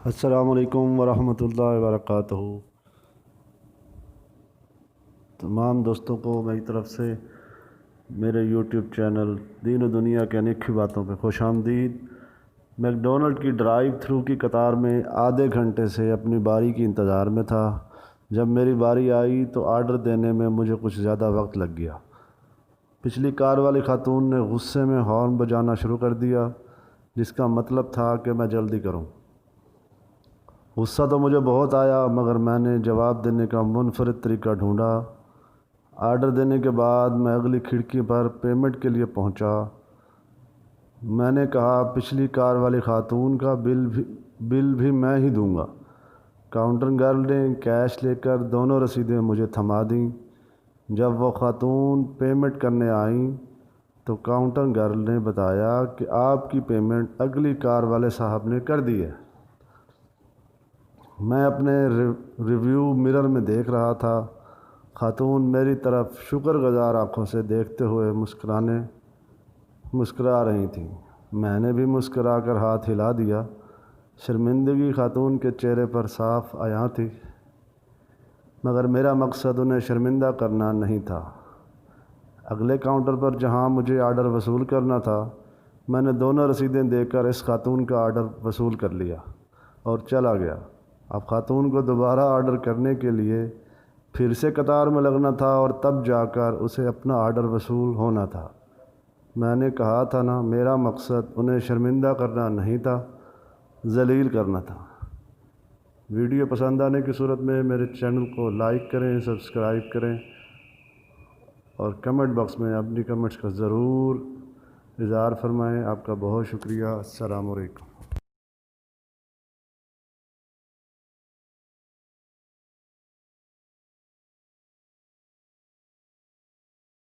السلام علیکم ورحمۃ اللہ وبرکاتہ۔ تمام دوستوں کو میری طرف سے میرے یوٹیوب چینل دین و دنیا کے انیکھی باتوں پہ خوش آمدید۔ میک ڈونلڈ کی ڈرائیو تھرو کی قطار میں آدھے گھنٹے سے اپنی باری کی انتظار میں تھا۔ جب میری باری آئی تو آرڈر دینے میں مجھے کچھ زیادہ وقت لگ گیا۔ پچھلی کار والی خاتون نے غصے میں ہارن بجانا شروع کر دیا، جس کا مطلب تھا کہ میں جلدی کروں۔ غصہ تو مجھے بہت آیا، مگر میں نے جواب دینے کا منفرد طریقہ ڈھونڈا۔ آرڈر دینے کے بعد میں اگلی کھڑکی پر پیمنٹ کے لیے پہنچا۔ میں نے کہا، پچھلی کار والی خاتون کا بل بھی میں ہی دوں گا۔ کاؤنٹر گرل نے کیش لے کر دونوں رسیدیں مجھے تھما دیں۔ جب وہ خاتون پیمنٹ کرنے آئیں تو کاؤنٹر گرل نے بتایا کہ آپ کی پیمنٹ اگلی کار والے صاحب نے کر دی ہے۔ میں اپنے ریویو مرر میں دیکھ رہا تھا۔ خاتون میری طرف شکر گزار آنکھوں سے دیکھتے ہوئے مسکرا رہی تھیں۔ میں نے بھی مسکرا کر ہاتھ ہلا دیا۔ شرمندگی خاتون کے چہرے پر صاف عیاں تھی، مگر میرا مقصد انہیں شرمندہ کرنا نہیں تھا۔ اگلے کاؤنٹر پر جہاں مجھے آرڈر وصول کرنا تھا، میں نے دونوں رسیدیں دے کر اس خاتون کا آرڈر وصول کر لیا اور چلا گیا۔ اب خاتون کو دوبارہ آرڈر کرنے کے لیے پھر سے قطار میں لگنا تھا اور تب جا کر اسے اپنا آرڈر وصول ہونا تھا۔ میں نے کہا تھا نا، میرا مقصد انہیں شرمندہ کرنا نہیں تھا، ذلیل کرنا تھا۔ ویڈیو پسند آنے کی صورت میں میرے چینل کو لائک کریں، سبسکرائب کریں اور کمنٹ باکس میں اپنی کمنٹس کا ضرور اظہار فرمائیں۔ آپ کا بہت شکریہ۔ السلام علیکم۔